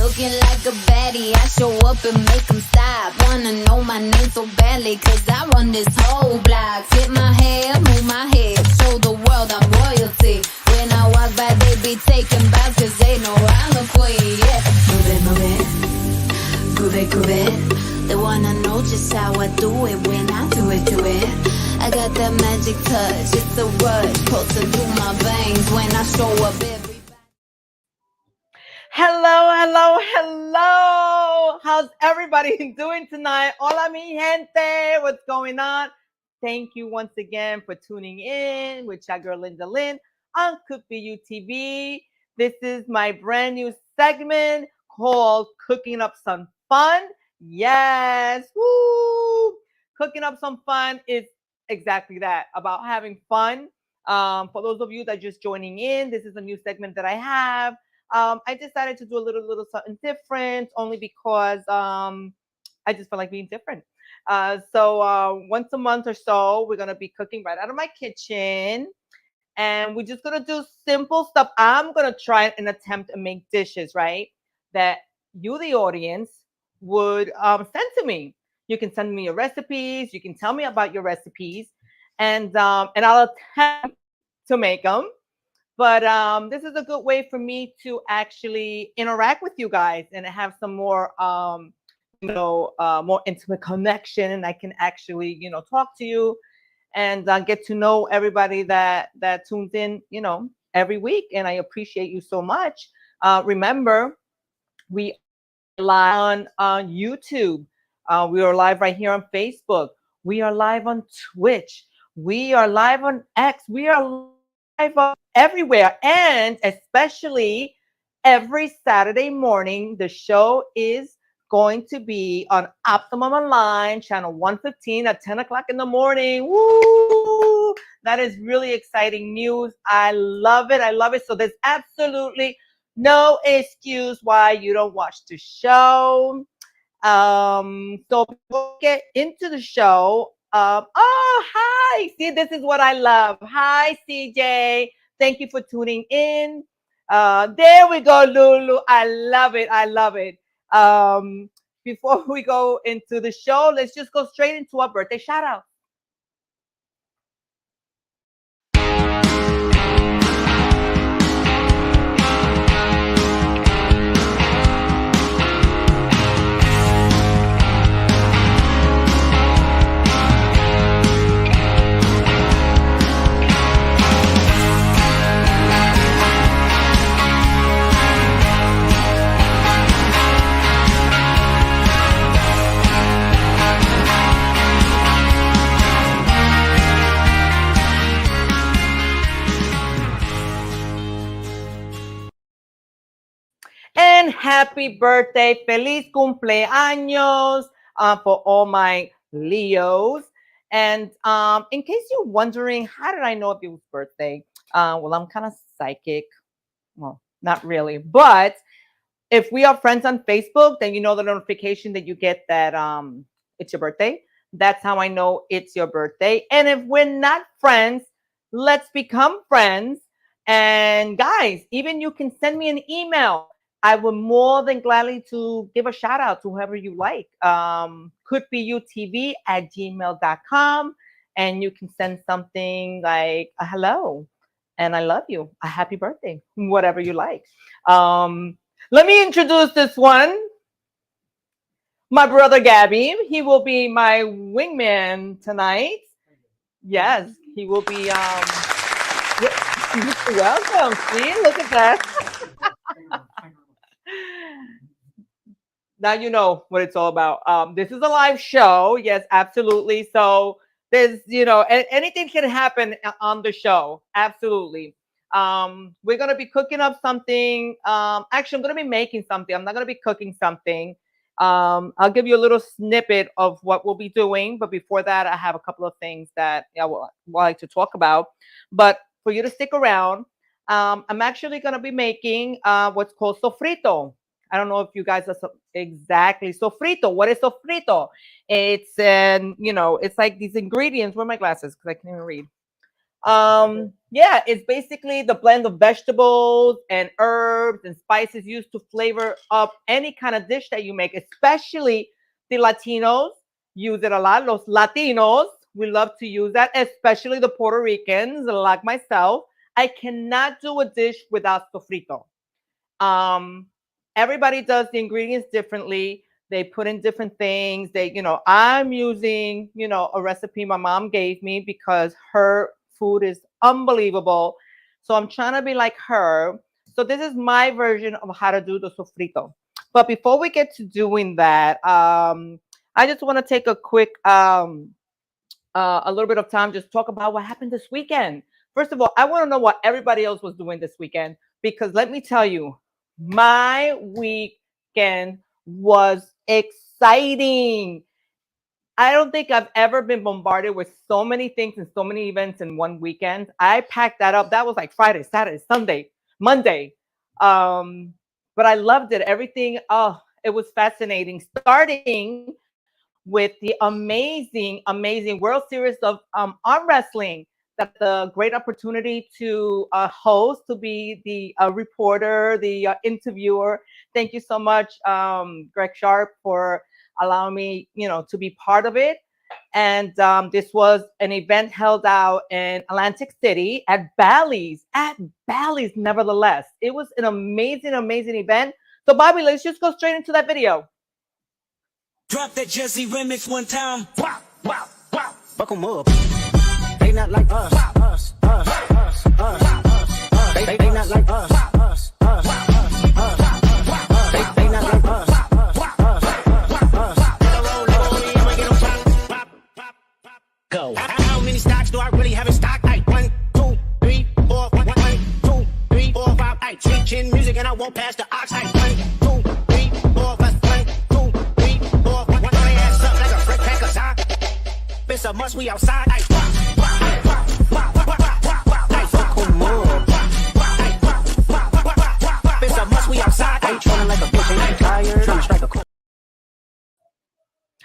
Looking like a baddie, I show up and make them stop. Wanna know my name so badly, cause I run this whole block. Flip my hair, move my head, show the world I'm royalty. When I walk by, they be taking bows, cause they know I'm the queen, yeah. Move it, move it, groove it, groove it. They wanna know just how I do it when I do it, do it. I got that magic touch, it's a rush, pulsing through my veins when I show up every. Hello. How's everybody doing tonight? Hola, mi gente. What's going on? Thank you once again for tuning in with your girl Linda Lynn on Cook for You TV. This is my brand new segment called Cooking Up Some Fun. Yes. Woo! Cooking Up Some Fun is exactly that, about having fun. For those of you that are just joining in, this is a new segment that I have. I decided to do a little something different, only because I just feel like being different. So once a month or so, we're gonna be cooking right out of my kitchen, and we're just gonna do simple stuff. I'm gonna try and attempt to make dishes, right? That you, the audience, would send to me. You can send me your recipes. You can tell me about your recipes, and I'll attempt to make them. But this is a good way for me to actually interact with you guys and have some more, more intimate connection. And I can actually, talk to you and get to know everybody that tunes in, every week. And I appreciate you so much. Remember, we are live on YouTube. We are live right here on Facebook. We are live on Twitch. We are live on X. We are live everywhere, and especially every Saturday morning. The show is going to be on Optimum Online, channel 115 at 10 o'clock in the morning. Woo! That is really exciting news. I love it. I love it. So there's absolutely no excuse why you don't watch the show. So we'll get into the show. Oh, hi. See, this is what I love. Hi, CJ. Thank you for tuning in. There we go, Lulu. I love it. I love it. Before we go into the show, let's just go straight into our birthday shout out. And happy birthday, feliz cumpleaños for all my Leos. And in case you're wondering, how did I know if it was birthday? Well, I'm kind of psychic. Well, not really, but if we are friends on Facebook, then you know the notification that you get that it's your birthday. That's how I know it's your birthday. And if we're not friends, let's become friends. And guys, even you can send me an email. I would more than gladly to give a shout out to whoever you like. Could be utv@gmail.com. And you can send something like a hello and I love you, a happy birthday, whatever you like. Let me introduce this one. My brother Gabby. He will be my wingman tonight. Yes, he will be. Welcome. See, look at that. Now you know what it's all about. This is a live show. Yes, absolutely. So there's, anything can happen on the show. Absolutely. We're gonna be cooking up something. Actually, I'm gonna be making something. I'm not gonna be cooking something. I'll give you a little snippet of what we'll be doing, but before that, I have a couple of things that I would like to talk about. But for you to stick around, I'm actually gonna be making what's called sofrito. I don't know if you guys are exactly sofrito. What is sofrito? It's it's like these ingredients. Where are my glasses? Because I can't even read. Yeah, it's basically the blend of vegetables and herbs and spices used to flavor up any kind of dish that you make, especially the Latinos use it a lot. Los Latinos, we love to use that, especially the Puerto Ricans, like myself. I cannot do a dish without sofrito. Um, Everybody does the ingredients differently. They put in different things. I'm using, a recipe my mom gave me because her food is unbelievable. So I'm trying to be like her. So this is my version of how to do the sofrito. But before we get to doing that, I just want to take a quick, a little bit of time, just talk about what happened this weekend. First of all, I want to know what everybody else was doing this weekend because let me tell you, my weekend was exciting. I don't think I've ever been bombarded with so many things and so many events in one weekend. I packed that up. That was like Friday, Saturday, Sunday, Monday. But I loved it. Everything, oh, it was fascinating. Starting with the amazing World Series of arm wrestling. That's a great opportunity to host, to be the reporter, the interviewer. Thank you so much, Greg Sharp, for allowing me, to be part of it. And this was an event held out in Atlantic City at Bally's. Nevertheless, it was an amazing event. So, Bobby, let's just go straight into that video. Drop that Jesse remix one time. Wow, wow, wow. Fuck 'em up. They not like us. They not like us. They not like us. Go. How many stocks do I really have in stock? Like 1, 2, 3, 4. 1, 2, 3, 4, 5. I teaching music and I won't pass the ox. Like 1, 2, 3, 4, 5. 1, 2, 3, 4. 1, 2, ass up like a frick pack of sock. It's a must, we outside. Like, it's a must, we outside. I ain't trolling like a bitch, ain't tired. Trying to strike a cool.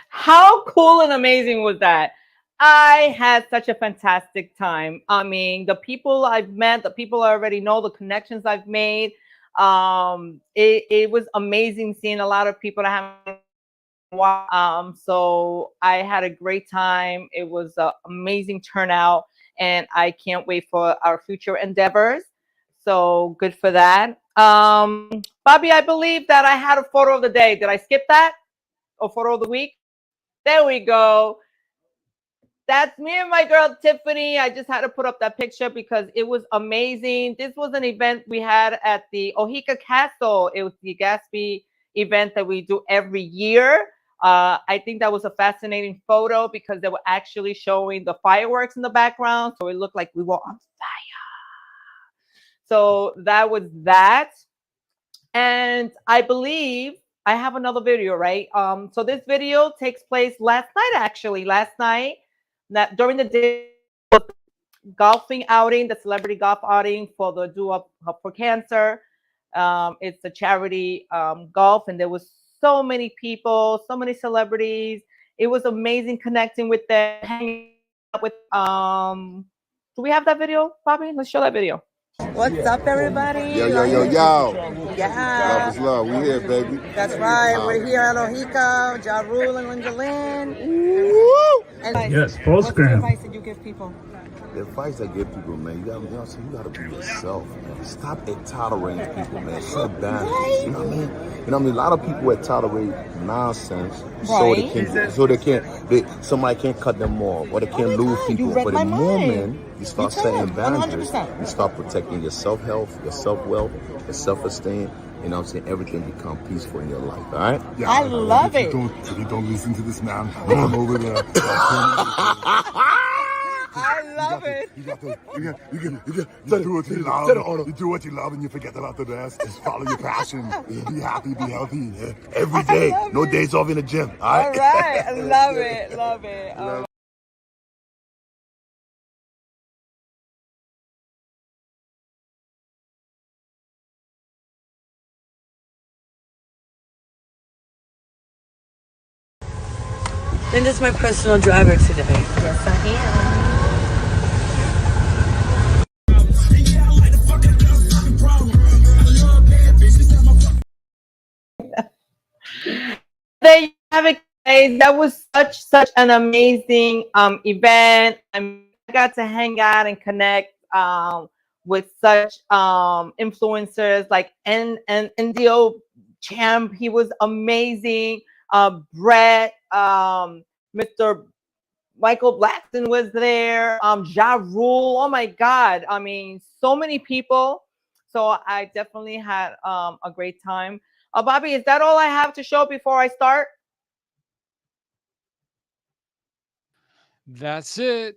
How cool and amazing was that? I had such a fantastic time. I mean, the people I've met, the people I already know, the connections I've made. It was amazing seeing a lot of people that haven't watched. So I had a great time. It was an amazing turnout, and I can't wait for our future endeavors. So good for that. Bobby, I believe that I had a photo of the day. Did I skip that? Or photo of the week? There we go. That's me and my girl Tiffany. I just had to put up that picture because it was amazing. This was an event we had at the Ohika Castle. It was the Gatsby event that we do every year. I think that was a fascinating photo because they were actually showing the fireworks in the background. So it looked like we were on fire. So that was that. And I believe I have another video, right? So this video takes place last night, actually. Last night. That during the day golfing outing, the celebrity golf outing for the Do Up for Cancer. It's a charity golf, and there was so many people, so many celebrities. It was amazing connecting with them, hanging out with. Do we have that video, Bobby? Let's show that video. What's up, everybody? Yo. Yeah. Love is love. We here, baby. That's right. We're here at Ohika, Ja Rule and Linda Lynn. And Yes, full what's the scram. advice that you give people? The advice I give people, man, you gotta be yourself, man. Stop tolerating people, man. Set boundaries. You know what I mean? You know what I mean? A lot of people tolerate nonsense somebody can't cut them off or they can't lose people. But the moment you start setting boundaries, 100%. you start protecting your self-health, your self-wealth, your self-esteem. You know what I'm saying? Everything become peaceful in your life, all right? Yeah, I love it. If you don't listen to this man, come over there. I love it. You do what you love. You do what you love and you forget about the rest. Just follow your passion. Be happy, be healthy. Every day. No days off in the gym, all right? All right. I love it. Love it. Linda's my personal driver today. Yes, I am. there you have it, guys. That was such an amazing event. I mean, I got to hang out and connect with such influencers like NDO Champ. He was amazing. Brett, Mr. Michael Blackson was there. Ja Rule. Oh my God. I mean, so many people. So I definitely had a great time. Bobby, is that all I have to show before I start? That's it.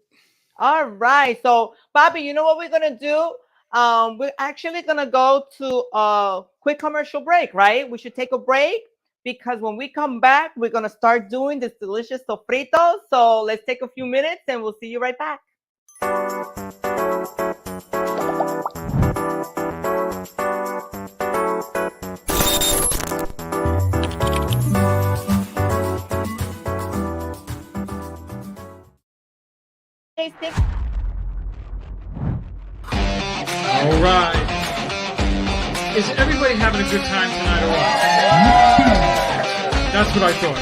All right. So, Bobby, you know what we're gonna do? We're actually gonna go to a quick commercial break, right? We should take a break because when we come back, we're gonna start doing this delicious sofrito. So let's take a few minutes and we'll see you right back. Tasting. All right. Is everybody having a good time tonight or what? That's what I thought.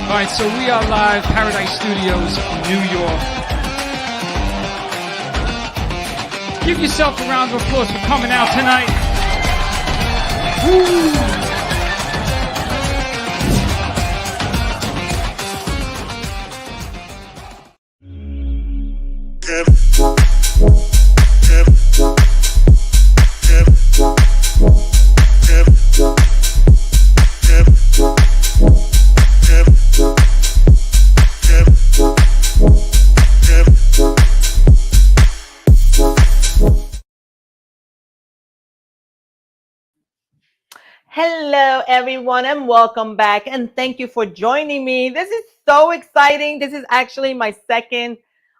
All right, so we are live, Paradise Studios, New York. Give yourself a round of applause for coming out tonight. Woo! Hello, everyone, and welcome back. And thank you for joining me. This is so exciting. This is actually my second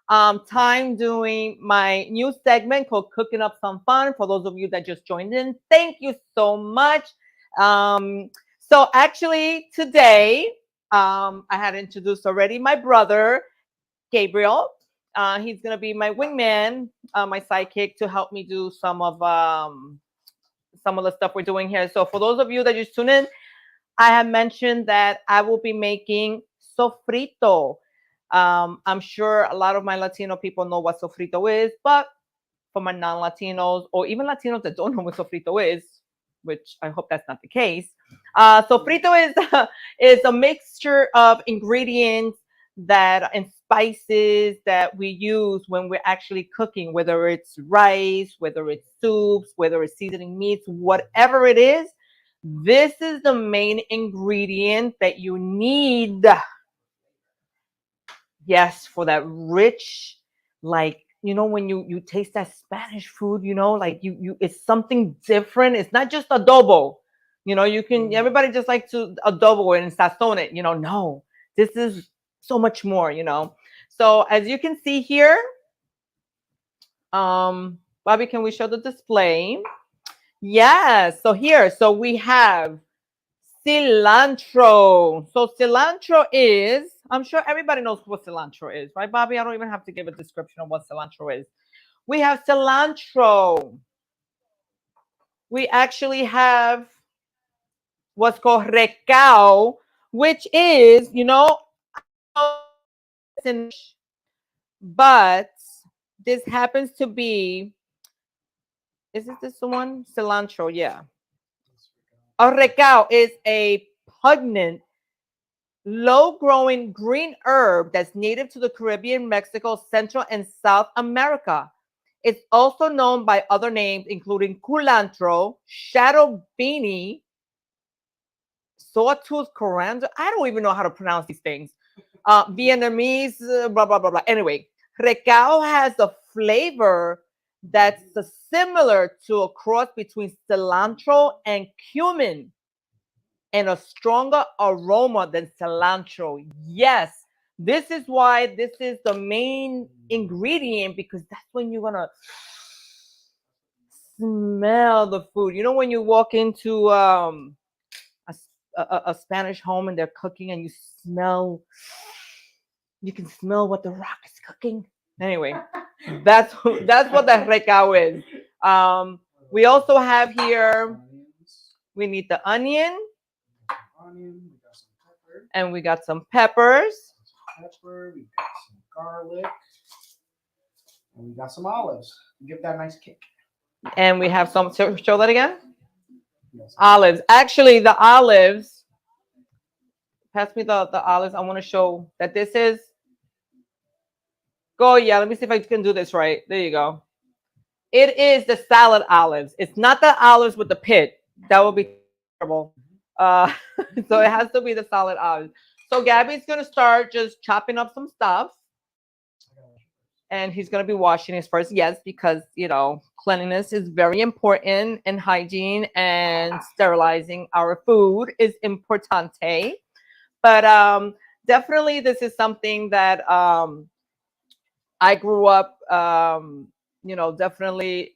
time doing my new segment called Cooking Up Some Fun. For those of you that just joined in, thank you so much. So actually today, I had introduced already my brother, Gabriel. He's going to be my wingman, my sidekick to help me do some of the stuff we're doing here. So for those of you that just tune in, I have mentioned that I will be making sofrito. I'm sure a lot of my Latino people know what sofrito is, but for my non-Latinos or even Latinos that don't know what sofrito is, which I hope that's not the case, sofrito is a mixture of ingredients and spices that we use when we're actually cooking, whether it's rice, whether it's soups, whether it's seasoning meats, whatever it is. This is the main ingredient that you need. Yes, for that rich, like, you know, when you taste that Spanish food, you know, like you it's something different. It's not just adobo. You know, you can everybody just like to adobo it and sazon it, you know. No, this is so much more, you know. So as you can see here, Bobby, can we show the display? Yes. So here, so we have cilantro. So cilantro is, I'm sure everybody knows what cilantro is, right, Bobby? I don't even have to give a description of what cilantro is. We have cilantro. We actually have what's called recao, which is, you know, but this happens to be, is this the one? Cilantro, yeah. A recao is a pungent, low-growing green herb that's native to the Caribbean, Mexico, Central, and South America. It's also known by other names, including culantro, shadow beanie, sawtooth coriander. I don't even know how to pronounce these things. Vietnamese, blah, blah, blah, blah. Anyway, recao has a flavor that's similar to a cross between cilantro and cumin, and a stronger aroma than cilantro. Yes, this is why this is the main ingredient, because that's when you're gonna smell the food. You know, when you walk into a Spanish home and they're cooking and you can smell what the rock is cooking. Anyway, that's what the recao is. We also have here, we need the onion. onion. We got some pepper. And we got some peppers. Pepper. We got some garlic. And we got some olives. Give that a nice kick. And we have some, show that again? Yes. Olives. Actually, the olives, pass me the olives. I want to show that this is, Goya. Let me see if I can do this right. There you go. It is the salad olives. It's not the olives with the pit. That would be terrible. So it has to be the salad olives. So Gabby's going to start just chopping up some stuff. And he's going to be washing his first. Yes, because, you know, cleanliness is very important, and hygiene and sterilizing our food is importante. But definitely this is something that I grew up, you know, definitely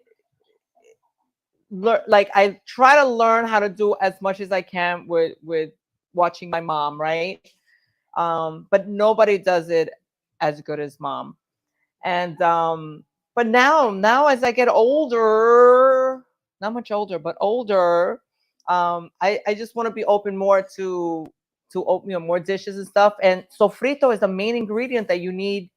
like I try to learn how to do as much as I can with watching my mom, right? But nobody does it as good as mom. And but now as I get older, not much older, but older, I just want to be open more to open, you know, more dishes and stuff. And sofrito is the main ingredient that you need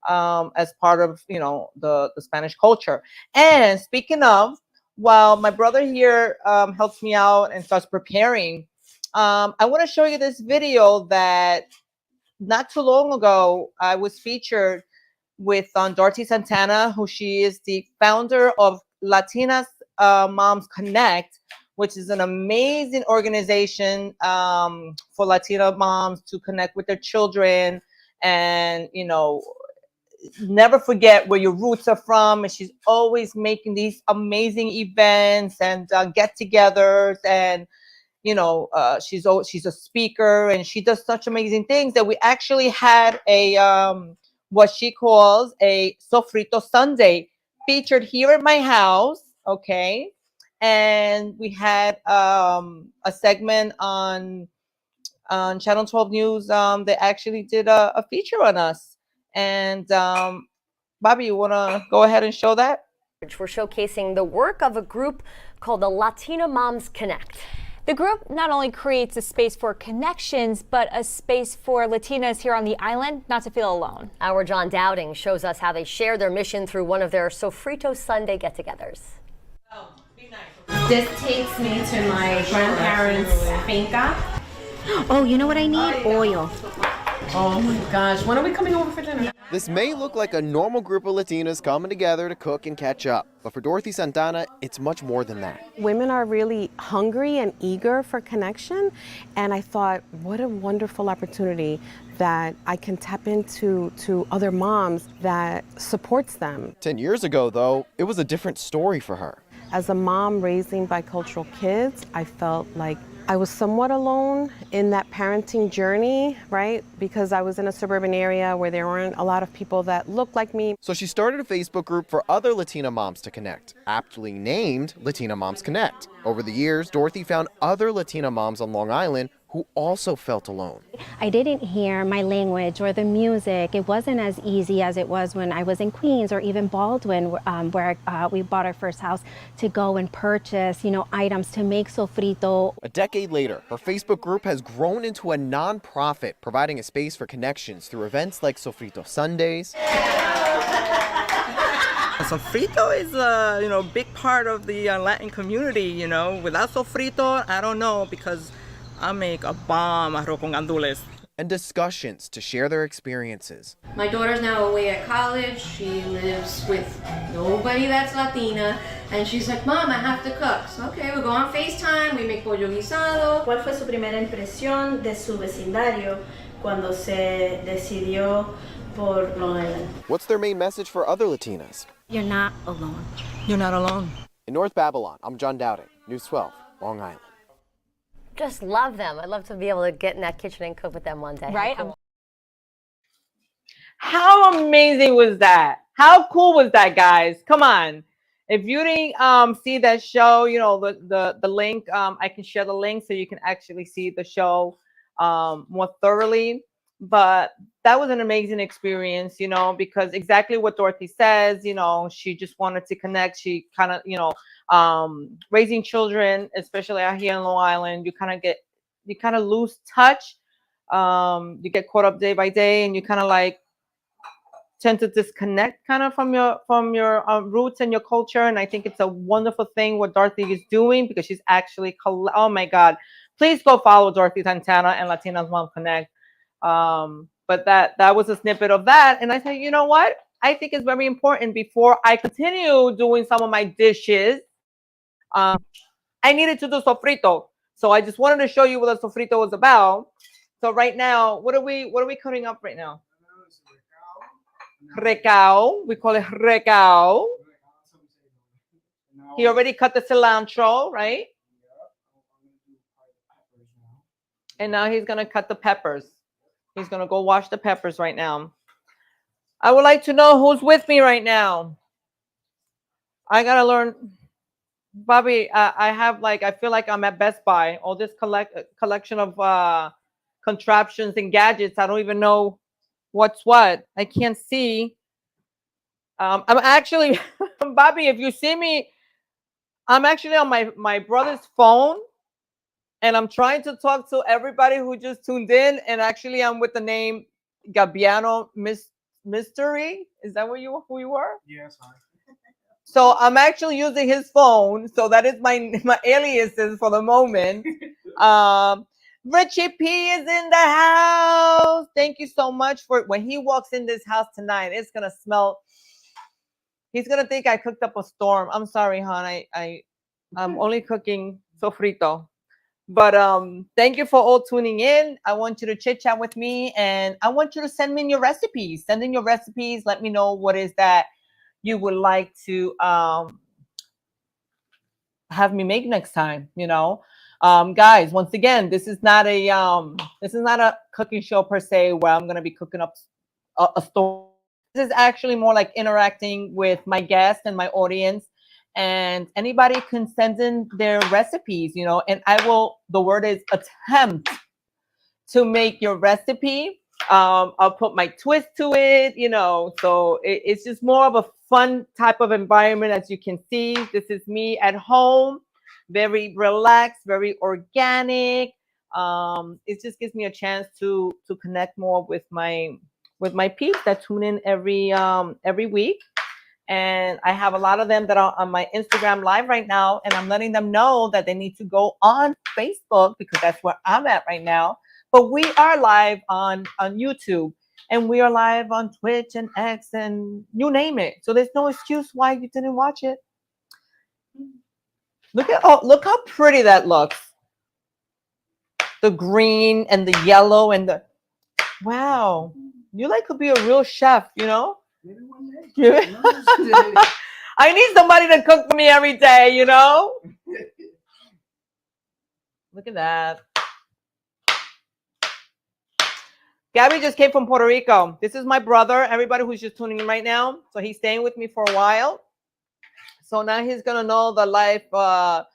as part of, you know, the Spanish culture. And speaking of, while my brother here helps me out and starts preparing, I want to show you this video that not too long ago I was featured with Dorothy Santana, who she is the founder of Latinas Moms Connect, which is an amazing organization for Latina moms to connect with their children and, you know, never forget where your roots are from. And she's always making these amazing events and get-togethers, and you know, she's a speaker, and she does such amazing things that we actually had a what she calls a Sofrito Sunday featured here at my house. Okay, and we had a segment on Channel 12 News. They actually did a feature on us. And Bobby, you want to go ahead and show that? We're showcasing the work of a group called the Latina Moms Connect. The group not only creates a space for connections, but a space for Latinas here on the island not to feel alone. Our John Dowding shows us how they share their mission through one of their Sofrito Sunday get-togethers. This takes me to my grandparents' finca. Oh, you know what I need? Oil. Oh my gosh, when are we coming over for dinner? This may look like a normal group of Latinas coming together to cook and catch up, but for Dorothy Santana, it's much more than that. Women are really hungry and eager for connection, and I thought, what a wonderful opportunity that I can tap into other moms that supports them. 10 years ago, though, it was a different story for her. As a mom raising bicultural kids, I felt like I was somewhat alone in that parenting journey, right? Because I was in a suburban area where there weren't a lot of people that looked like me. So she started a Facebook group for other Latina moms to connect, aptly named Latina Moms Connect. Over the years, Dorothy found other Latina moms on Long Island who also felt alone. I didn't hear my language or the music. It wasn't as easy as it was when I was in Queens or even Baldwin, where we bought our first house, to go and purchase, you know, items to make sofrito. A decade later, her Facebook group has grown into a nonprofit, providing a space for connections through events like Sofrito Sundays. Sofrito is a big part of the Latin community. You know, without sofrito, I don't know, because I make a bomb arroz con gandules. And discussions to share their experiences. My daughter's now away at college. She lives with nobody that's Latina. And she's like, Mom, I have to cook. So, okay, we go on FaceTime, we make pollo guisado. ¿Cuál fue su primera impresión de su vecindario cuando se decidió por Long Island? What's their main message for other Latinas? You're not alone. You're not alone. In North Babylon, I'm John Dowding, News 12, Long Island. Just love them. I'd love to be able to get in that kitchen and cook with them one day. Right? Cool. How amazing was that? How cool was that, guys? Come on. If you didn't see that show, you know, the link, I can share the link so you can actually see the show more thoroughly. But that was an amazing experience, you know, because exactly what Dorothy says, you know, she just wanted to connect. She kind of, you know, raising children, especially out here in Long Island, you kind of get, you kind of lose touch. You get caught up day by day, and you kind of like tend to disconnect kind of from your roots and your culture. And I think it's a wonderful thing what Dorothy is doing, because she's actually oh my God, please go follow Dorothy Santana and Latinas Mom Connect. But that was a snippet of that, and I said, you know what, I think it's very important before I continue doing some of my dishes. I needed to do sofrito, so I just wanted to show you what the sofrito was about. So right now, what are we cutting up right now? Recao. We call it recao. He already cut the cilantro, right? And now he's gonna cut the peppers. He's gonna go wash the peppers right now. I would like to know who's with me right now. I gotta learn. Bobby, I have like, I feel like I'm at Best Buy. All this collection of contraptions and gadgets. I don't even know what's what. I can't see. I'm actually, Bobby, if you see me, I'm actually on my brother's phone, and I'm trying to talk to everybody who just tuned in. And actually, I'm with the name Gabbiano Mystery. Is that who you were? Yes, hi. So I'm actually using his phone. So that is my aliases for the moment. Richie P is in the house. Thank you so much for when he walks in this house tonight. It's gonna smell. He's gonna think I cooked up a storm. I'm sorry, hon. I'm only cooking sofrito. But thank you for all tuning in. I want you to chit chat with me, and I want you to send me your recipes. Send in your recipes. Let me know what is that you would like to have me make next time. You know, guys. Once again, this is not a cooking show per se where I'm gonna be cooking up a story. This is actually more like interacting with my guests and my audience. And anybody can send in their recipes, you know, and I will, the word is attempt to make your recipe. I'll put my twist to it, you know, so it's just more of a fun type of environment. As you can see, this is me at home, very relaxed, very organic. It just gives me a chance to connect more with my peeps that tune in every week. And I have a lot of them that are on my Instagram live right now, and I'm letting them know that they need to go on Facebook, because that's where I'm at right now. But we are live on YouTube, and we are live on Twitch and X and you name it. So there's no excuse why you didn't watch it. Look how pretty that looks. The green and the yellow and the, wow. You like could be a real chef, you know? Maybe one day. I need somebody to cook for me every day, you know? Look at that. Gabby just came from Puerto Rico. This is my brother, everybody who's just tuning in right now. So he's staying with me for a while. So now he's going to know the life, a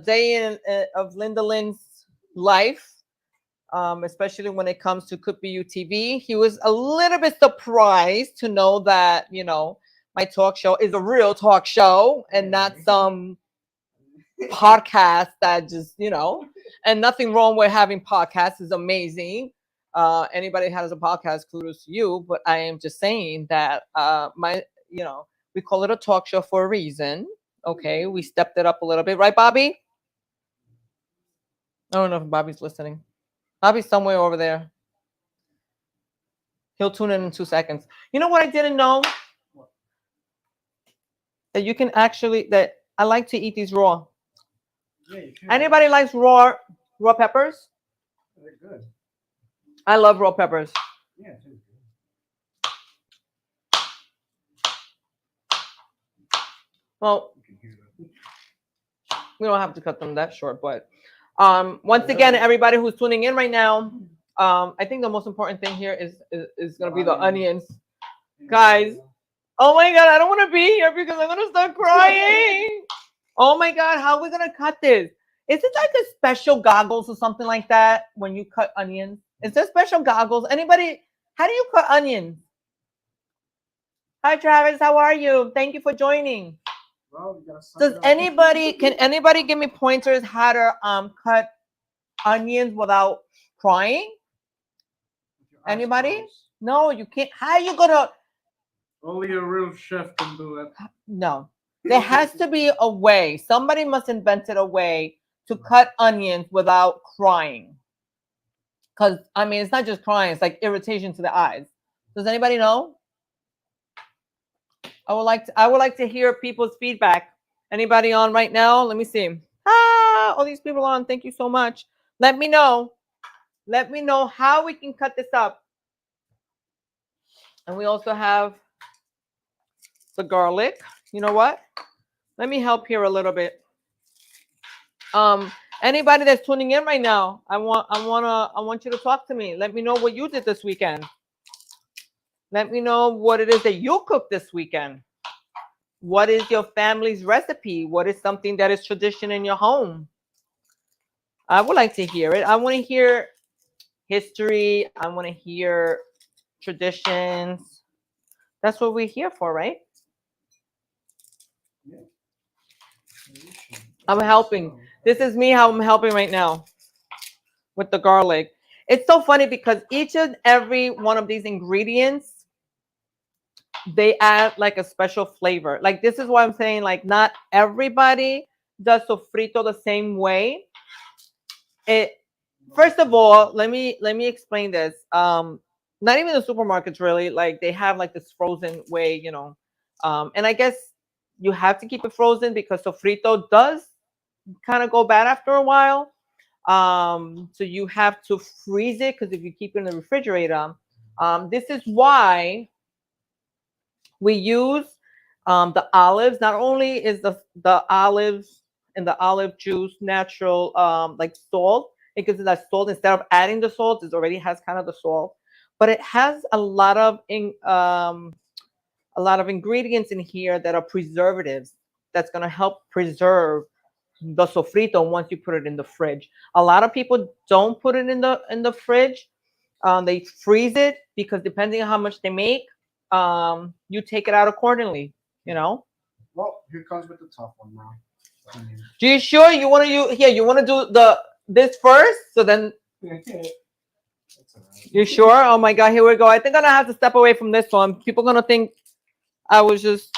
day of Linda Lynn's life. Especially when it comes to Could Be You TV. He was a little bit surprised to know that, you know, my talk show is a real talk show and not some podcast that just, you know, and nothing wrong with having podcasts. Is amazing. Anybody has a podcast, kudos to you. But I am just saying that you know, we call it a talk show for a reason. Okay, we stepped it up a little bit, right, Bobby? I don't know if Bobby's listening. Bobby's somewhere over there. He'll tune in 2 seconds. You know what I didn't know? That you can actually, that I like to eat these raw. Yeah, you can. Anybody likes raw peppers? They're good. I love raw peppers. Yeah, it tastes good. Well, we don't have to cut them that short, but once again, everybody who's tuning in right now, I think the most important thing here is going to be the onions. Guys, oh my God, I don't want to be here because I'm going to start crying. Oh my God, how are we going to cut this? Is it like a special goggles or something like that when you cut onions? Is there special goggles? Anybody, how do you cut onions? Hi, Travis, how are you? Thank you for joining. Well, Can anybody give me pointers how to cut onions without crying? Anybody? No, you can't. How are you gonna? Only a real chef can do it. No, there has to be a way. Somebody must invented a way to cut onions without crying. Because I mean, it's not just crying; it's like irritation to the eyes. Does anybody know? I would like to hear people's feedback. Anybody on right now? Let me see. All these people on. Thank you so much. Let me know. Let me know how we can cut this up. And we also have the garlic. You know what? Let me help here a little bit. Anybody that's tuning in right now, I want you to talk to me. Let me know what you did this weekend. Let me know what it is that you cooked this weekend. What is your family's recipe? What is something that is tradition in your home? I would like to hear it. I want to hear history. I want to hear traditions. That's what we're here for, right? I'm helping. This is me how I'm helping right now with the garlic. It's so funny because each and every one of these ingredients, they add like a special flavor. Like this is why I'm saying like not everybody does sofrito the same way. First of all, let me explain this. Not even the supermarkets really, like they have like this frozen way, you know. And I guess you have to keep it frozen because sofrito does kind of go bad after a while. So you have to freeze it because if you keep it in the refrigerator, this is why we use the olives. Not only is the olives and the olive juice natural like salt, it gives it that salt instead of adding the salt. It already has kind of the salt, but it has a lot of ingredients in here that are preservatives. That's gonna help preserve the sofrito once you put it in the fridge. A lot of people don't put it in the fridge. They freeze it because depending on how much they make, you take it out accordingly, you know. Well, here comes with the tough one now. You sure you want to use here? You want to do this first, so then. You sure? Oh my God, here we go. I think I'm gonna have to step away from this one. People are gonna think I was just.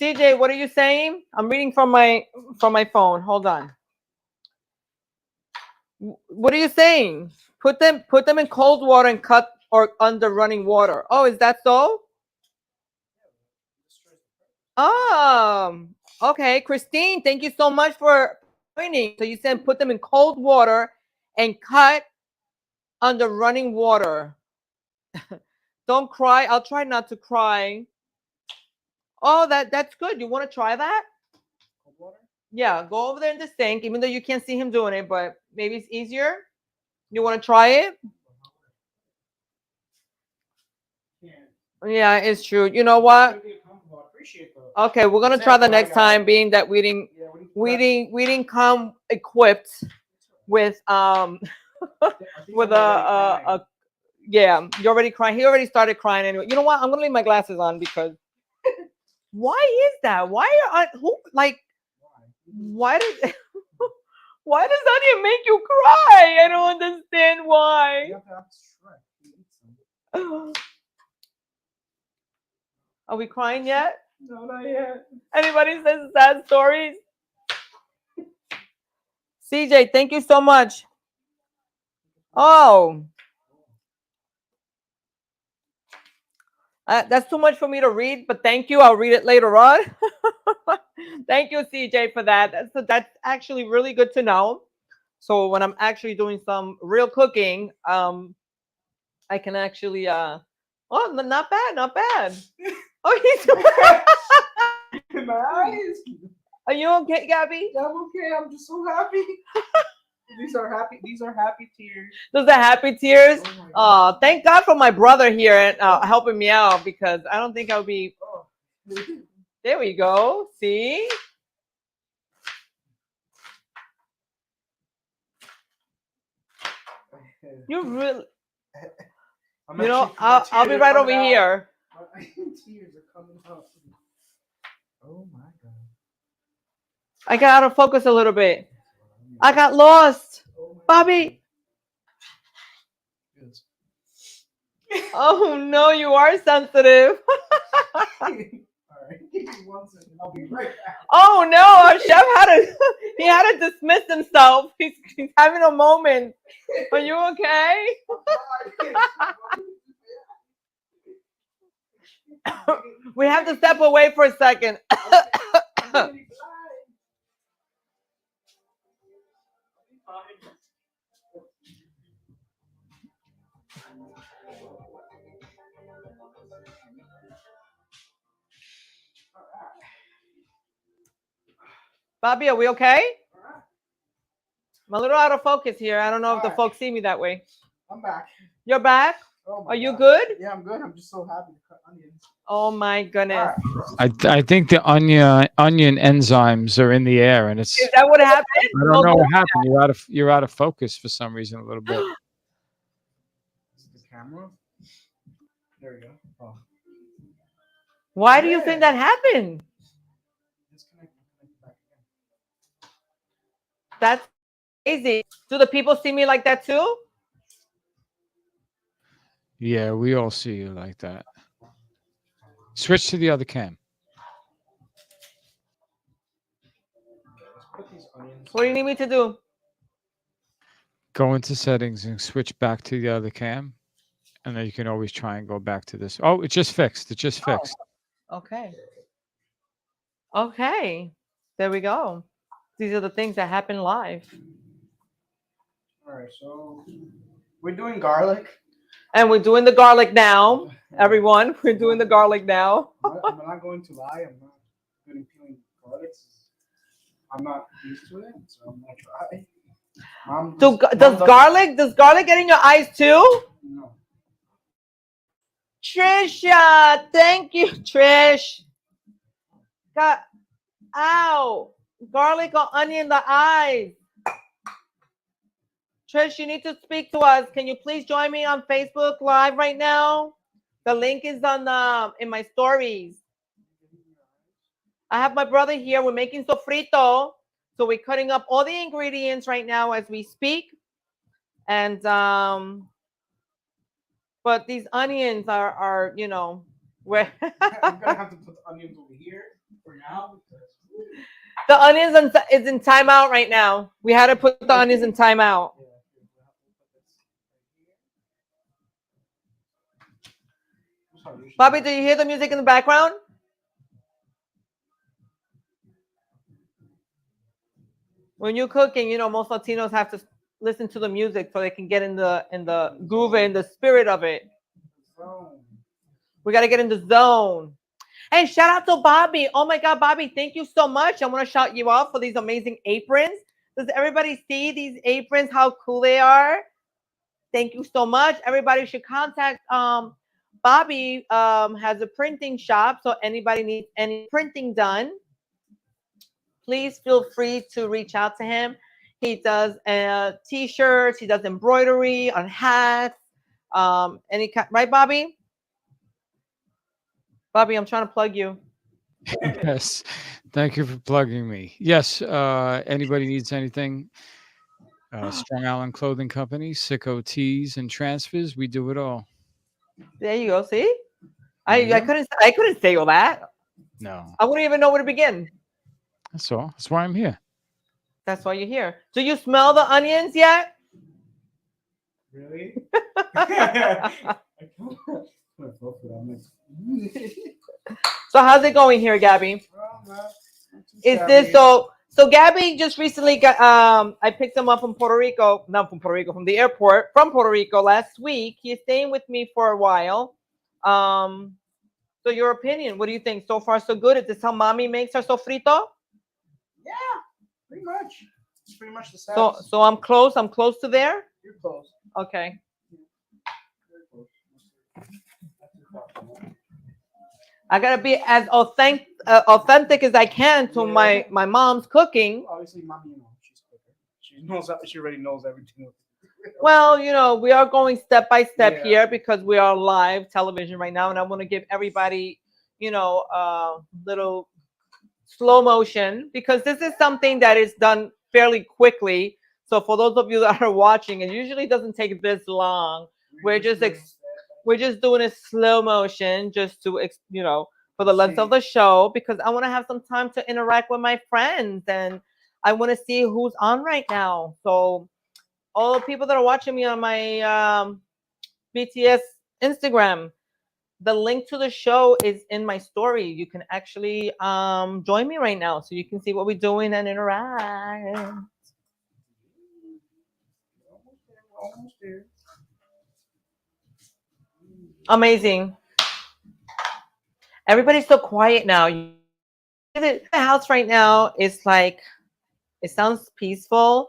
CJ, what are you saying? I'm reading from my phone. Hold on. What are you saying? Put them in cold water and cut or under running water. Oh, is that so? Okay. Christine, thank you so much for joining. So you said put them in cold water and cut under running water. Don't cry. I'll try not to cry. Oh, that's good. You want to try that? Cold water? Yeah, go over there in the sink, even though you can't see him doing it, but maybe it's easier. You want to try it? Yeah, it's true. You know what? Okay, we're gonna try the next time, being that we didn't come equipped with with a yeah. You already crying. He already started crying anyway. You know what? I'm gonna leave my glasses on because why is that? Why does why does Onion make you cry? I don't understand why. Are we crying yet? No, not yet. Anybody says sad stories? CJ, thank you so much. Oh. That's too much for me to read, but thank you. I'll read it later on. Thank you, CJ, for that. That's actually really good to know. So when I'm actually doing some real cooking, I can actually oh, not bad, not bad. Oh, he's my eyes. Are you okay, Gabby? I'm okay. I'm just so happy. These are happy tears. Those are happy tears. Oh, thank God for my brother here and helping me out, because I don't think I would be. Oh. There we go. See. You really. You know, I'll be right over here. Tears are coming up. Oh my God. I got out of focus a little bit. I got lost. Oh Bobby. Oh no, you are sensitive. I'll be right back. Oh no, our chef had to dismiss himself. He's having a moment. Are you okay? We have to step away for a second. Bobby, are we okay? I'm a little out of focus here. I don't know if the folks see me that way. I'm back. You're back? Oh my Are you God. good? Yeah, I'm good. I'm just so happy to cut onions. Oh my goodness. I think the onion enzymes are in the air, and it's. Is that what happened? I don't know what happened. You're out of focus for some reason a little bit. This is the camera. There we go. Oh. Why do you think that happened? That's crazy. Do the people see me like that too? Yeah, we all see you like that. Switch to the other cam. What do you need me to do? Go into settings and switch back to the other cam, and then you can always try and go back to this. Oh, it just fixed. It just fixed. Okay. Okay. There we go. These are the things that happen live. All right, so we're doing garlic. And we're doing the garlic now. Everyone, we're doing the garlic now. I'm not going to lie. I'm not good at peeling garlic. I'm not used to it, so I'm gonna try. Does garlic get in your eyes too? No. Trisha, thank you, Trish. Ow. Garlic or onion in the eyes. Trish, you need to speak to us. Can you please join me on Facebook Live right now? The link is on in my stories. I have my brother here. We're making sofrito. So we're cutting up all the ingredients right now as we speak. And but these onions are you know, where I'm gonna have to put the onions over here for now. The onions is in timeout right now. We had to put the onions in timeout. Bobby, do you hear the music in the background? When you're cooking, you know, most Latinos have to listen to the music so they can get in the groove and the spirit of it. We got to get in the zone. Hey, shout out to Bobby. Oh my God, Bobby, thank you so much. I want to shout you out for these amazing aprons. Does everybody see these aprons, how cool they are? Thank you so much. Everybody should contact Bobby has a printing shop, so anybody needs any printing done, please feel free to reach out to him. He does t-shirts, he does embroidery on hats, any kind, right, Bobby? Bobby, I'm trying to plug you. Yes, thank you for plugging me. Yes, anybody needs anything, Strong Island Clothing Company, Sicko Tees and Transfers, we do it all. There you go. See, I couldn't say all that. No, I wouldn't even know where to begin. that's all. That's why I'm here. That's why you're here. Do you smell the onions yet? Really? So how's it going here, Gabby? Is this so? So Gabby just recently got. I picked him up from Puerto Rico, not from Puerto Rico, from the airport from Puerto Rico last week. He's staying with me for a while. So your opinion? What do you think? So far, so good. Is this how mommy makes her sofrito? Yeah, pretty much. It's pretty much the same. So I'm close. I'm close to there. You're close. Okay. I gotta be as authentic as I can to my mom's cooking. Obviously, mommy, you know, she's quicker. She knows that. She already knows everything. Well, you know, we are going step by step here because we are live television right now, and I want to give everybody, you know, little slow motion because this is something that is done fairly quickly. So for those of you that are watching, it usually doesn't take this long. We're just doing a slow motion just to for the length of the show, because I want to have some time to interact with my friends and I want to see who's on right now. So all the people that are watching me on my BTS Instagram, the link to the show is in my story. You can actually join me right now so you can see what we're doing and interact. Almost there. Amazing. Everybody's so quiet now. The house right now is like, it sounds peaceful,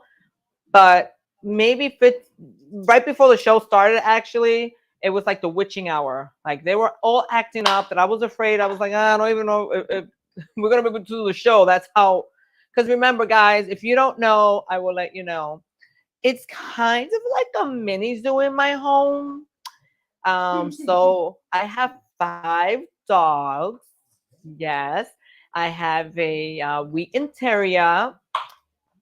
but maybe right before the show started, actually, it was like the witching hour. Like they were all acting up that I was afraid. I was like, I don't even know if we're going to be able to do the show. That's how, because remember, guys, if you don't know, I will let you know. It's kind of like a mini zoo in my home. So I have 5 dogs. Yes. I have a Wheaten Terrier.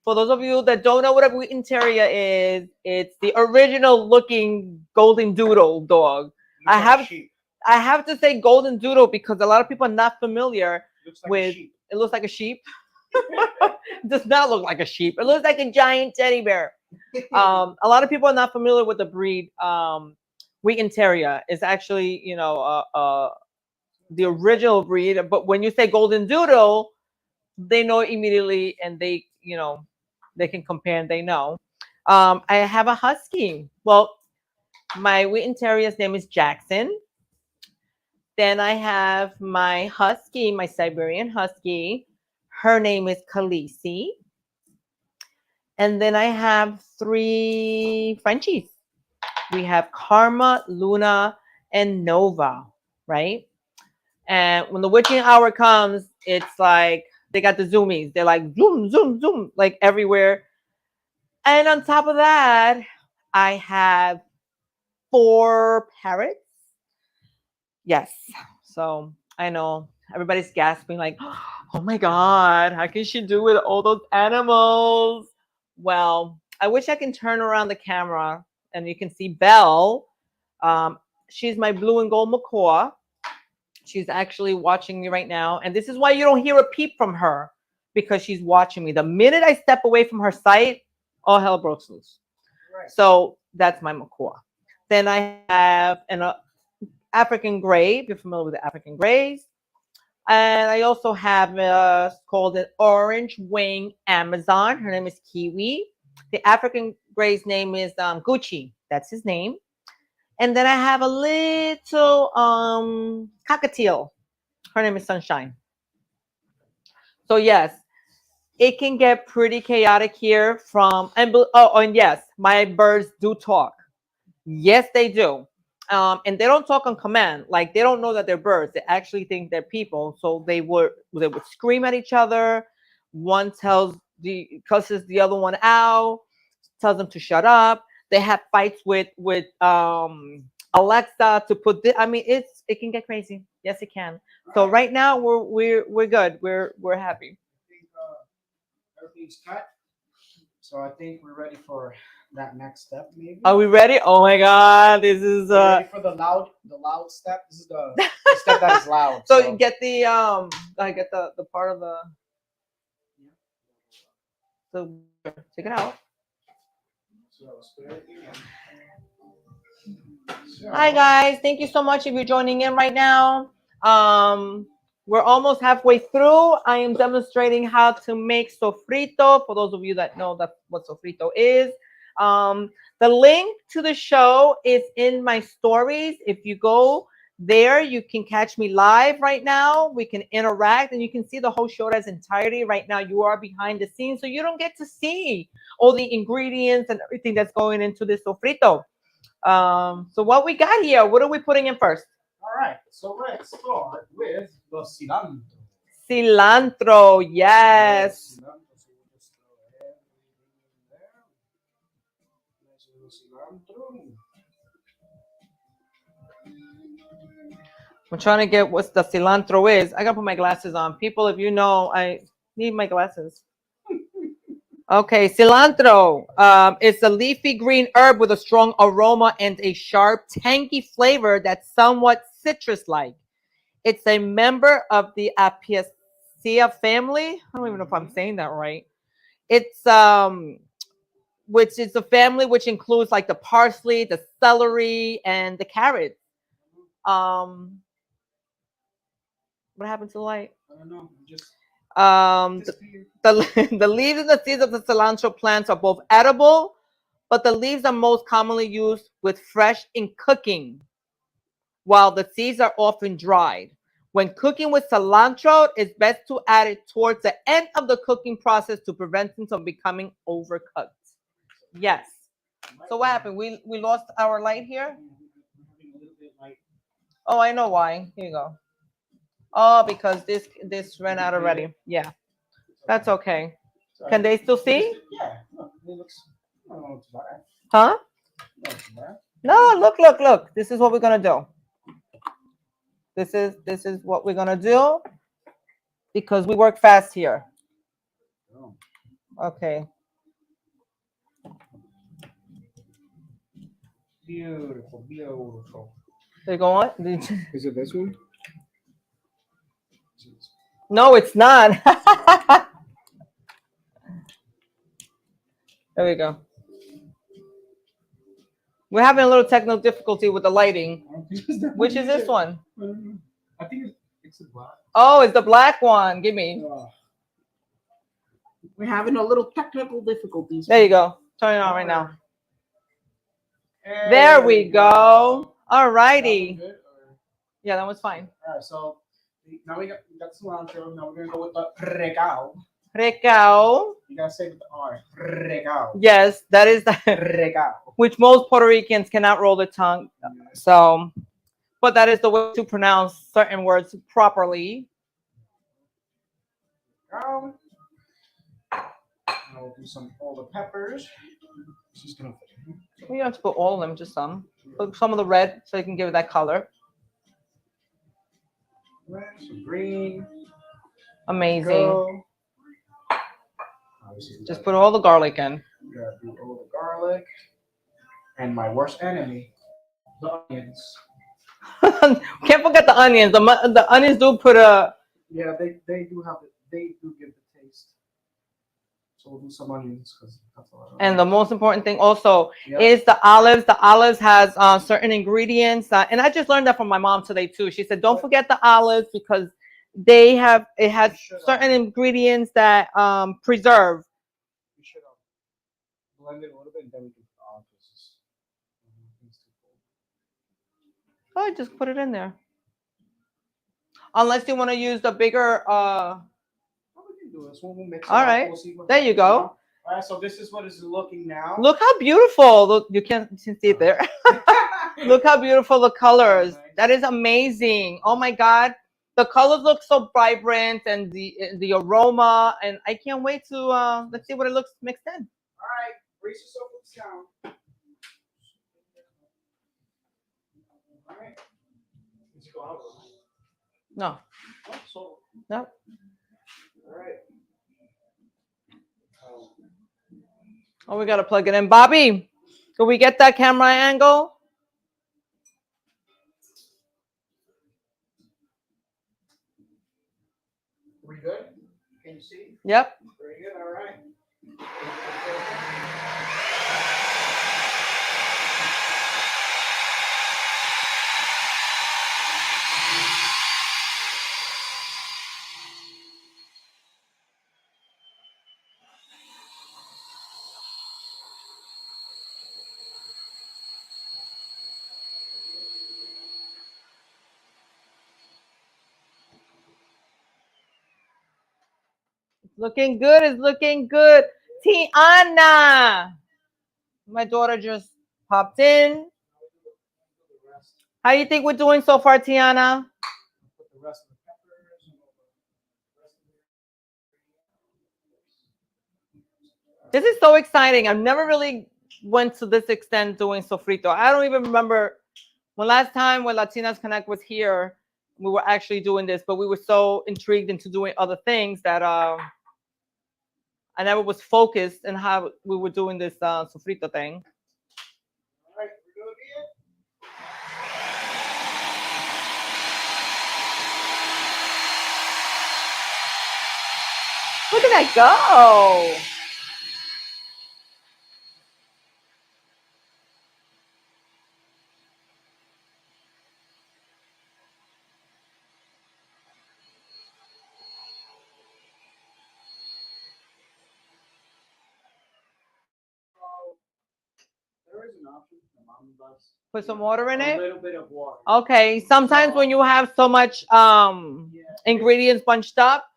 For those of you that don't know what a Wheaten Terrier is, it's the original looking golden doodle dog. I have to say golden doodle because a lot of people are not familiar with it. Looks like a sheep. It does not look like a sheep. It looks like a giant teddy bear. A lot of people are not familiar with the breed. Wheaten Terrier is actually, the original breed. But when you say golden doodle, they know immediately, and they can compare and they know. I have a husky. Well, my Wheaten Terrier's name is Jackson. Then I have my husky, my Siberian husky. Her name is Khaleesi. And then I have 3 Frenchies. We have Karma, Luna, and Nova, right? And when the witching hour comes, it's like they got the zoomies. They're like zoom, zoom, zoom, like everywhere. And on top of that, I have 4 parrots. Yes. So I know everybody's gasping like, oh my God, how can she do with all those animals? Well, I wish I can turn around the camera and you can see Belle. She's my blue and gold macaw. She's actually watching me right now. And this is why you don't hear a peep from her, because she's watching me. The minute I step away from her sight, all hell breaks loose. Right. So that's my macaw. Then I have an African gray, if you're familiar with the African grays. And I also have called an orange wing Amazon. Her name is Kiwi. The African gray's name is Gucci. That's his name. And then I have a little cockatiel. Her name is Sunshine. So yes, it can get pretty chaotic here and yes, my birds do talk. Yes, they do. And they don't talk on command. Like they don't know that they're birds. They actually think they're people. So they would scream at each other. One cusses the other one out, tells them to shut up. They have fights with Alexa to put it can get crazy. Yes, it can. So right now we're good. We're happy. I think everything's cut. So I think we're ready for that next step, maybe. Are we ready? Oh my God, this is ready for the loud step. This is the step that is loud. So get the the part of the. So check it out. Hi guys, thank you so much if you're joining in right now. We're almost halfway through. I am demonstrating how to make sofrito. For those of you that know what sofrito is. The link to the show is in my stories. If you go there, you can catch me live right now. We can interact and you can see the whole show as entirety. Right now, you are behind the scenes, so you don't get to see all the ingredients and everything that's going into this sofrito. So what we got here, what are we putting in first? All right, so let's start with the cilantro. Cilantro, yes. I'm trying to get what the cilantro is. I gotta put my glasses on. People, if you know, I need my glasses. Okay, cilantro. It's a leafy green herb with a strong aroma and a sharp, tangy flavor that's somewhat citrus-like. It's a member of the Apiaceae family. I don't even know if I'm saying that right. It's which is a family which includes like the parsley, the celery, and the carrots. What happened to the light? I don't know. Just The leaves and the seeds of the cilantro plants are both edible, but the leaves are most commonly used with fresh in cooking, while the seeds are often dried. When cooking with cilantro, it's best to add it towards the end of the cooking process to prevent it from becoming overcooked. Yes. So what happened? We lost our light here? Oh, I know why. Here you go. Oh, because this ran out already. Yeah. That's okay. Can they still see? Yeah. Look, it looks. I don't know what's bad. Huh? No, it's bad. No, look. This is what we're gonna do. This is what we're gonna do because we work fast here. Okay. Beautiful, beautiful. They go on. Is it this one? No, it's not. There we go. We're having a little technical difficulty with the lighting. Which is this one? I think it's a black. Oh, it's the black one. Give me. We're having a little technical difficulties. There you go. Turn it on right now. There we go. All righty. Yeah, that was fine. All right, so now we got cilantro. Now we're gonna go with the recao. Recao. You gotta say with the R. Recao. Yes, that is the Recao. which most Puerto Ricans cannot roll their tongue. So, but that is the way to pronounce certain words properly. Now we'll do all the peppers. She's gonna. You don't have to put all of them, just some. Put some of the red so you can give it that color. Red, some green. Amazing. Just put all the garlic in. We gotta do all the garlic. And my worst enemy, the onions. Can't forget the onions. The onions do put a. Yeah, they do have it. They do give the taste. So we'll do some onions because that's a lot. And the most important thing also is the olives. The olives has certain ingredients, and I just learned that from my mom today too. She said, "Don't forget the olives because it has certain ingredients that preserve." We should blend it a little bit and then we can put the olives. Oh, just put it in there. Unless you want to use the bigger. Do this one. We'll mix it All up. right. We'll see There you go. All right, so this is what it's looking now. Look how beautiful. Look, you can see it there. Look how beautiful the colors. That is amazing. Oh my God. The colors look so vibrant and the aroma. And I can't wait to, let's see what it looks mixed in. All right. Brace yourself with the sound. All right. Let's go out. No. No. All right. Oh, we got to plug it in. Bobby, can we get that camera angle? We good? Can you see? Yep. Very good. All right. Looking good. It's looking good. Tiana. My daughter just popped in. How you think we're doing so far, Tiana? This is so exciting. I've never really went to this extent doing sofrito. I don't even remember when last time when Latinas Connect was here, we were actually doing this, but we were so intrigued into doing other things that I I never was focused in how we were doing this sofrito thing. Look at that go. There is an option. My mom does. Put some water in it? A little bit of water. Okay. Sometimes when you have so much ingredients bunched up,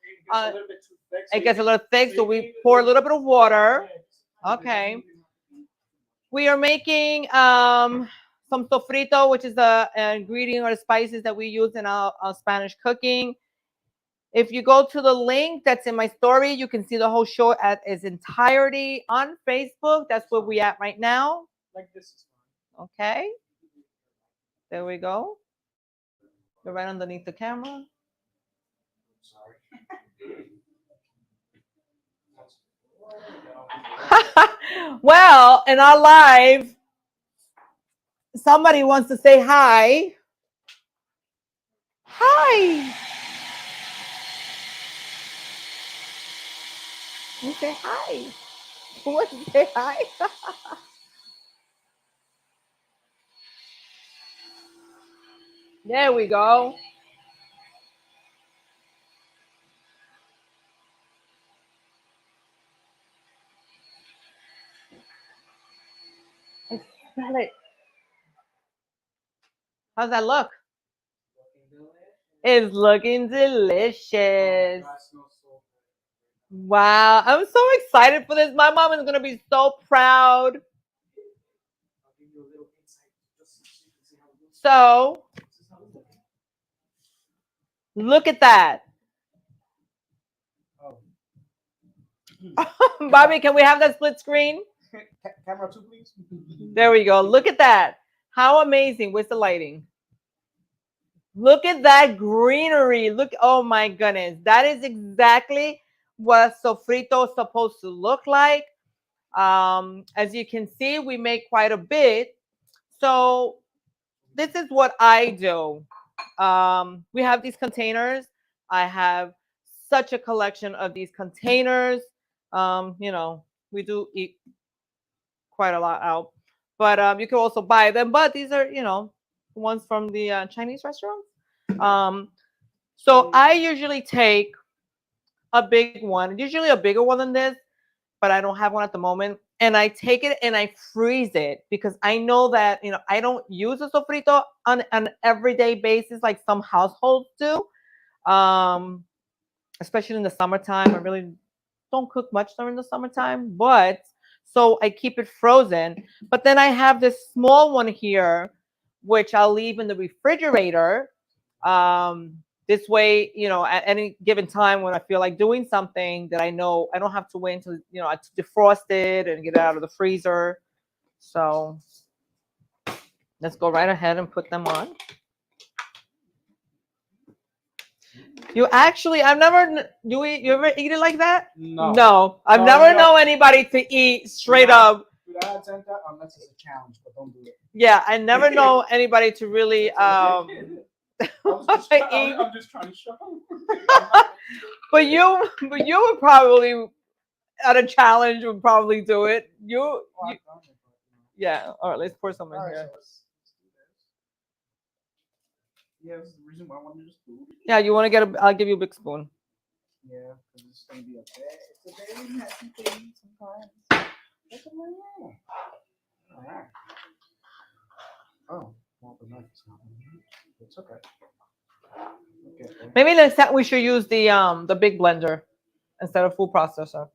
it gets a little thick. So we pour a little bit of water. Okay. We are making some sofrito, which is the ingredient or the spices that we use in our Spanish cooking. If you go to the link that's in my story, you can see the whole show at its entirety on Facebook. That's where we at right now. Like this is fine. Okay. There we go. You're right underneath the camera. Sorry. Well, in our live, somebody wants to say hi. Hi. You say hi. Who wants to say hi? There we go. I smell it. How's that look? It's looking delicious. Wow, I'm so excited for this. My mom is going to be so proud. So, look at that. Bobby, can we have that split screen? Camera 2, please. There we go. Look at that. How amazing. Where's the lighting? Look at that greenery. Look. Oh, my goodness. That is exactly what sofrito is supposed to look like. As you can see, we make quite a bit. So this is what I do. We have these containers. I have such a collection of these containers. You know, we do eat quite a lot out, but you can also buy them. But these are, you know, ones from the Chinese restaurants. So I usually take a big one, usually a bigger one than this, but I don't have one at the moment. And I take it and I freeze it because I know that, you know, I don't use a sofrito on an everyday basis like some households do. Especially in the summertime. I really don't cook much during the summertime, but so I keep it frozen. But then I have this small one here, which I'll leave in the refrigerator. This way, you know, at any given time when I feel like doing something that I know I don't have to wait until, you know, to defrost it and get it out of the freezer. So let's go right ahead and put them on. You actually, I've never, you ever eat it like that? No. No, I've never known anybody to eat straight up. Unless it's a challenge, but don't do it. Yeah, I never know anybody to really I'm just trying to show. But you would probably at a challenge would probably do it. Yeah. All right, let's pour some in here. Yeah, that's the reason why I wanted to just do it. Yeah, you want to get I'll give you a big spoon. Yeah, because it's gonna be it's a very messy thing sometimes. What's going on? All right. Oh, well, the knife is not on here. It's okay. Okay. Maybe next time we should use the big blender instead of food processor.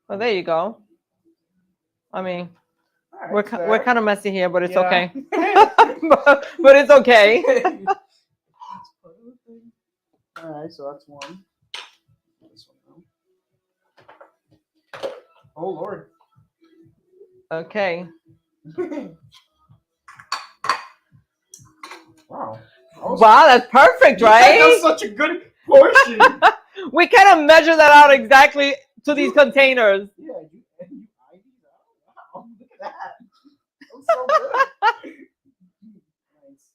Well, there you go. I mean, right, we're kind of messy here, but it's okay. but it's okay. All right, so that's one. This one now. Oh Lord. Okay. Wow. Wow, that's perfect, right? That's such a good portion. We kind of measure that out exactly to these containers. Yeah, you eye these out. Wow, look at that. That was so good. Nice.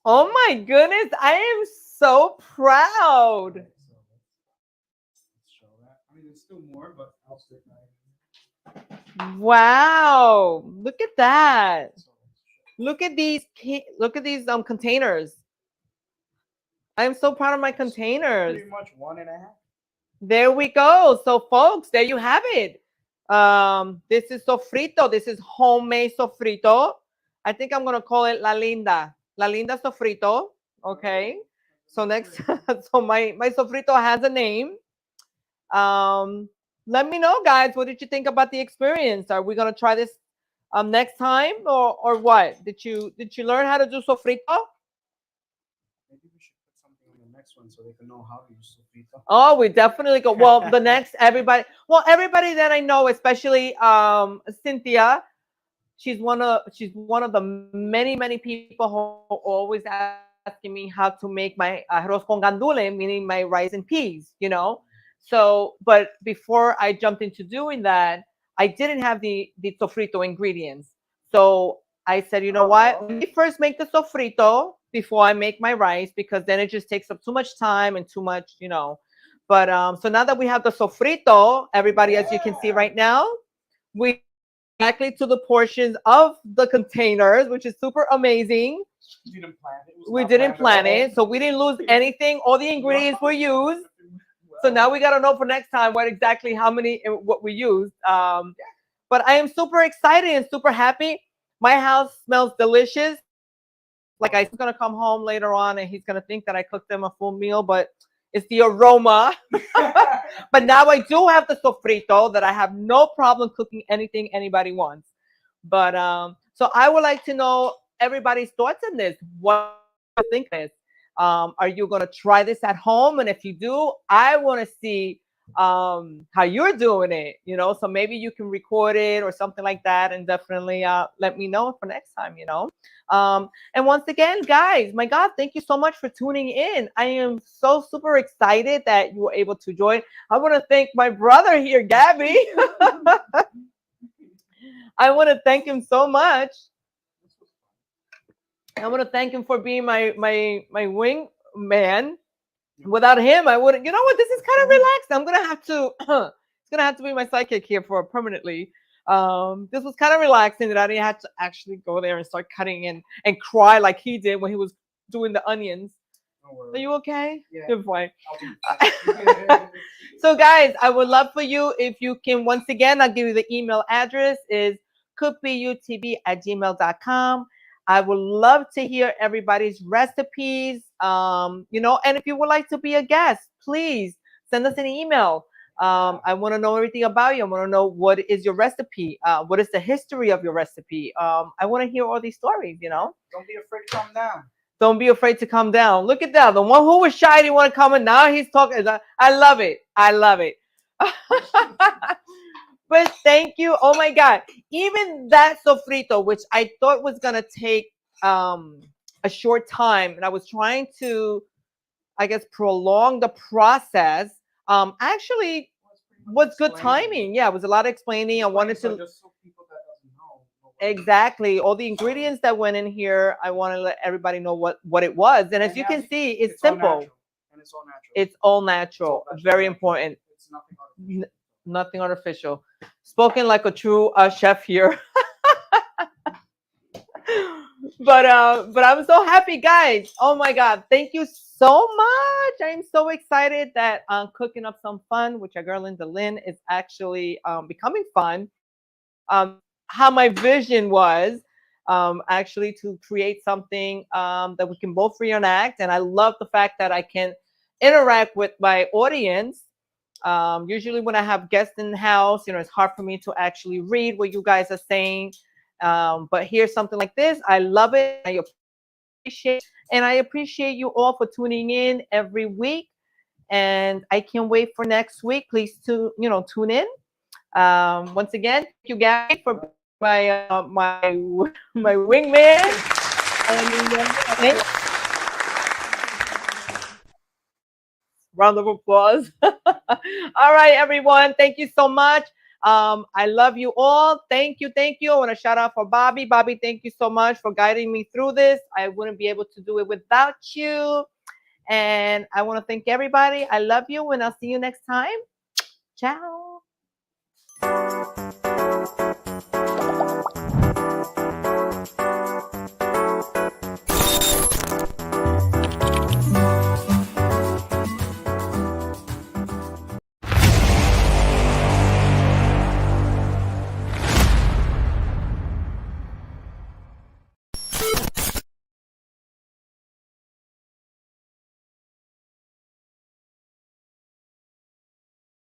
Oh my goodness, I am so proud. Let's show that. I mean, there's still more, but I'll stick that. Wow, look at that. Look at these containers. I am so proud of my containers. Pretty much 1.5. There we go. So folks, there you have it. This is sofrito. This is homemade sofrito. I think I'm gonna call it La Linda sofrito. Okay. So next, so my sofrito has a name. Let me know, guys. What did you think about the experience? Are we gonna try this next time or what? Did you learn how to do sofrito? Maybe we should put something on the next one so they can know how to use sofrito. Oh, we definitely go. Well, the next everybody that I know, especially Cynthia, she's one of the many people who always asking me how to make my arroz con gandules, meaning my rice and peas, you know. So, but before I jumped into doing that, I didn't have the sofrito ingredients. So I said, you know what? Let me first make the sofrito before I make my rice, because then it just takes up too much time and too much, you know. But so now that we have the sofrito, everybody, as you can see right now, we exactly to the portions of the containers, which is super amazing. We didn't plan it. We didn't plan it, so we didn't lose anything. All the ingredients were used. So now we gotta know for next time what we used. But I am super excited and super happy. My house smells delicious. Like I'm gonna come home later on and he's gonna think that I cooked him a full meal, but it's the aroma. But now I do have the sofrito that I have no problem cooking anything anybody wants. But so I would like to know everybody's thoughts on this. What do you think of this? Are you going to try this at home? And if you do, I want to see how you're doing it, you know, so maybe you can record it or something like that, and definitely let me know for next time, you know. And once again, guys, my God, thank you so much for tuning in. I am so super excited that you were able to join. I want to thank my brother here, Gabby. I want to thank him so much. I want to thank him for being my wing man. Without him, I wouldn't. You know what? This is kind of relaxed. I'm gonna have to. It's gonna have to be my sidekick here for permanently. This was kind of relaxing that I didn't have to actually go there and start cutting and cry like he did when he was doing the onions. Are you okay? Yeah. Good boy. So guys, I would love for you if you can, once again, I'll give you the email address is cookbutv@gmail.com. I would love to hear everybody's recipes, you know, and if you would like to be a guest, please send us an email. I want to know everything about you. I want to know what is your recipe. What is the history of your recipe? I want to hear all these stories, you know. Don't be afraid to come down. Don't be afraid to come down. Look at that. The one who was shy didn't want to come, and now he's talking. I love it. I love it. But thank you. Oh my God. Even that sofrito, which I thought was going to take a short time, and I was trying to, I guess, prolong the process, actually was good timing. Yeah, it was a lot of explaining. I wanted to. Exactly. All the ingredients that went in here, I want to let everybody know what it was. And as you can see, it's simple. And it's all natural. It's all natural. Very important. It's nothing artificial. Nothing artificial. Spoken like a true chef here. But I'm so happy, guys. Oh my God. Thank you so much. I'm so excited that cooking up some fun, which our girl Linda Lynn is actually becoming fun. How my vision was actually to create something that we can both reenact. And I love the fact that I can interact with my audience. Usually when I have guests in the house, you know, it's hard for me to actually read what you guys are saying. But here's something like this. I love it. I appreciate you all for tuning in every week. And I can't wait for next week. Please tune in. Once again, thank you, Gabby, for my wingman. And, Round of applause. All right, everyone. Thank you so much. I love you all. Thank you. Thank you. I want to shout out for Bobby. Bobby, thank you so much for guiding me through this. I wouldn't be able to do it without you. And I want to thank everybody. I love you, and I'll see you next time. Ciao.